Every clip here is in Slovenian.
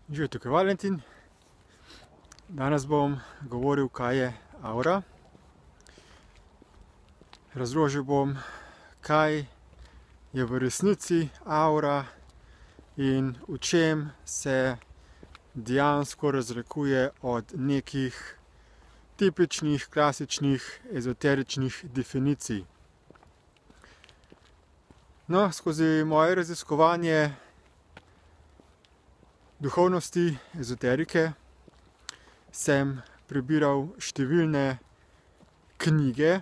Živijo, tukaj Valentin. Danes bom govoril, kaj je aura. Razložil bom, kaj je v resnici aura in v čem se dejansko razlikuje od nekih tipičnih, klasičnih, ezoteričnih definicij. No, skozi moje raziskovanje duhovnosti, ezoterike, sem prebiral številne knjige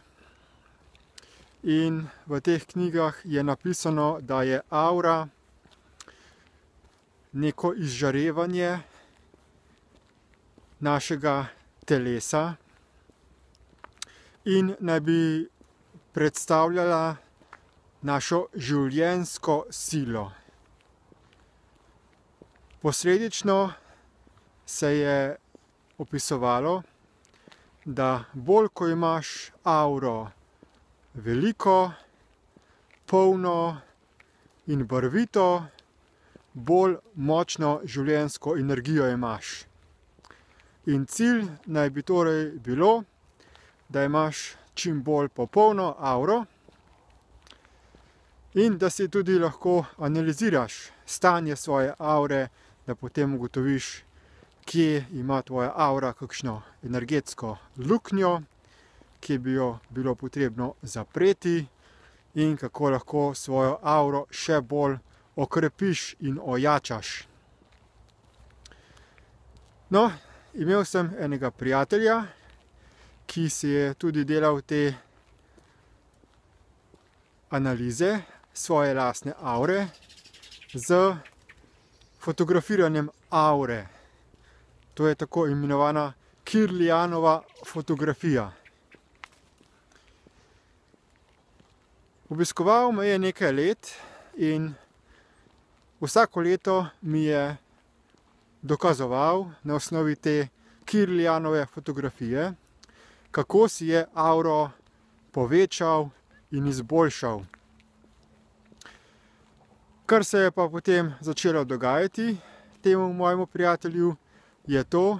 in v teh knjigah je napisano, da je aura neko izžarevanje našega telesa in naj bi predstavljala našo življenjsko silo. Posledično se je opisovalo, da bolj ko imaš auro veliko, polno in barvito, bolj močno življenjsko energijo imaš. In cilj naj bi torej bilo, da imaš čim bolj popolno auro in da si tudi lahko analiziraš stanje svoje aure, da potem ugotoviš, kje ima tvoja aura kakšno energetsko luknjo, kje bi jo bilo potrebno zapreti in kako lahko svojo auro še bolj okrepiš in ojačaš. No, imel sem enega prijatelja, ki si je tudi delal te analize svoje lastne aure z fotografiranjem aure. To je tako imenovana Kirlianova fotografija. Obiskoval me je nekaj let in vsako leto mi je dokazoval na osnovi te Kirlianove fotografije, kako si je auro povečal in izboljšal. Kar se je pa potem začelo dogajati temu mojemu prijatelju, je to,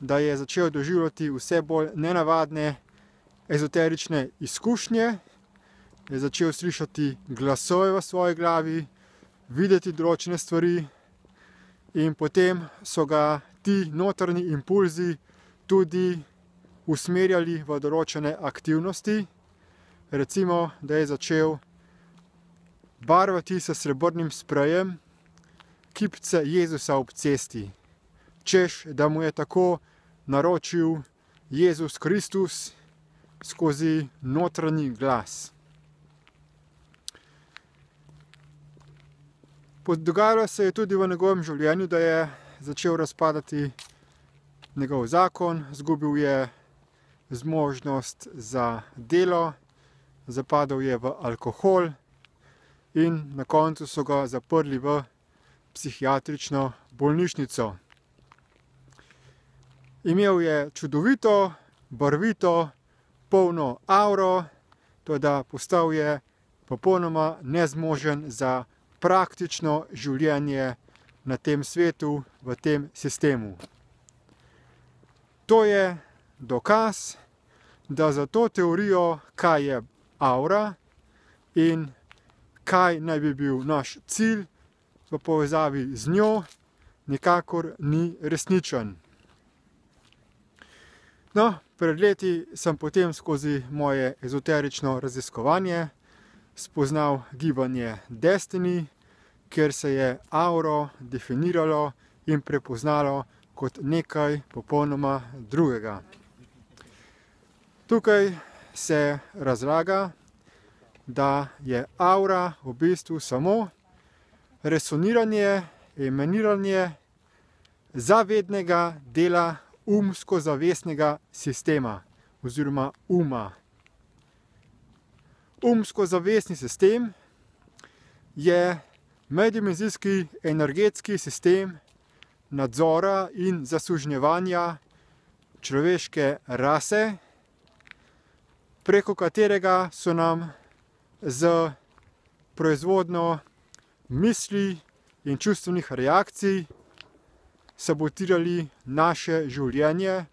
da je začel doživljati vse bolj nenavadne ezoterične izkušnje, je začel slišati glasove v svoji glavi, videti določene stvari in potem so ga ti notranji impulzi tudi usmerjali v določene aktivnosti. Recimo, da je začel barvati s srebrnim sprejem kipce Jezusa ob cesti, češ da mu je tako naročil Jezus Kristus skozi notranji glas. Dogajalo se je tudi v njegovem življenju, da je začel razpadati njegov zakon, izgubil je zmožnost za delo, zapadel je v alkohol in na koncu so ga zaprli v psihiatrično bolnišnico. Imel je čudovito, barvito, polno auro, toda postal je popolnoma nezmožen za praktično življenje na tem svetu, v tem sistemu. To je dokaz, da za to teorijo, kaj je aura in kaj naj bi bil naš cilj v povezavi z njo, nikakor ni resničen. No, pred leti sem potem skozi moje ezoterično raziskovanje spoznal gibanje Destiny, kjer se je auro definiralo in prepoznalo kot nekaj popolnoma drugega. Tukaj se razlaga, da je aura v bistvu samo resoniranje, emaniranje zavednega dela umsko-zavestnega sistema oziroma uma. Umsko-zavestni sistem je meddimenzijski energetski sistem nadzora in zasužnjevanja človeške rase, preko katerega so nam z proizvodnjo misli in čustvenih reakcij sabotirali naše življenje,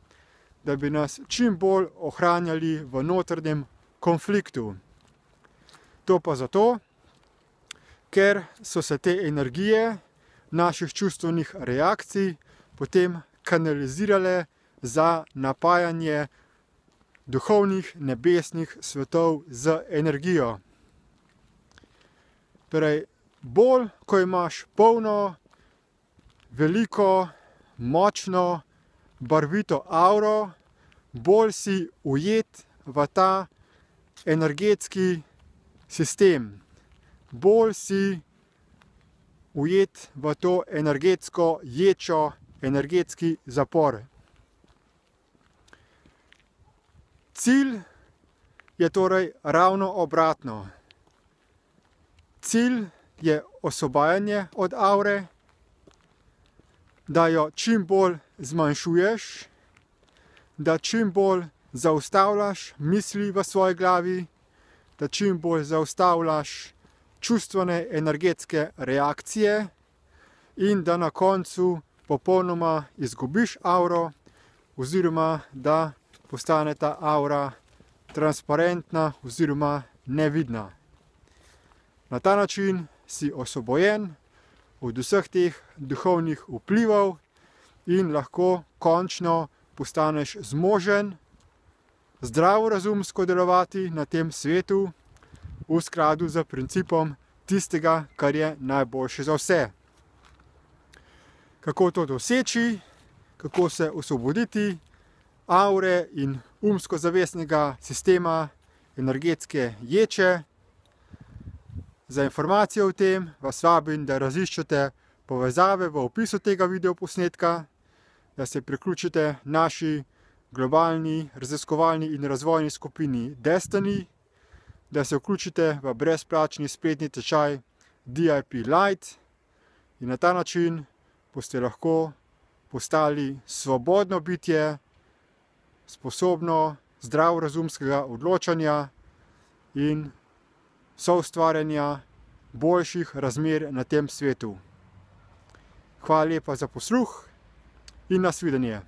da bi nas čim bolj ohranjali v notranjem konfliktu. To pa zato, ker so se te energije naših čustvenih reakcij potem kanalizirale za napajanje duhovnih nebesnih svetov z energijo. Torej, bolj, ko imaš polno, veliko, močno, barvito auro, bolj si ujet v ta energetski sistem. Bolj si ujet v to energetsko ječo, energetski zapor. Cilj je torej ravno obratno. Cilj je osvobajanje od avre, da jo čim bolj zmanjšuješ, da čim bolj zaustavljaš misli v svoji glavi, da čim bolj zaustavljaš čustvene energetske reakcije in da na koncu popolnoma izgubiš avro oziroma da postane ta avra transparentna oziroma nevidna. Na ta način si osvobojen od vseh teh duhovnih vplivov in lahko končno postaneš zmožen zdravorazumsko delovati na tem svetu v skladu z principom tistega, kar je najboljše za vse. Kako to doseči, kako se osvoboditi avre in umsko-zavestnega sistema energetske ječe. Za informacije o tem vas vabim, da raziščete povezave v opisu tega videoposnetka, da se priključite naši globalni raziskovalni in razvojni skupini Destiny, da se vključite v brezplačni spletni tečaj DIP Light in na ta način boste lahko postali svobodno bitje, sposobno zdravorazumskega odločanja in soustvarjanja boljših razmer na tem svetu. Hvala lepa za posluh in nasvidenje.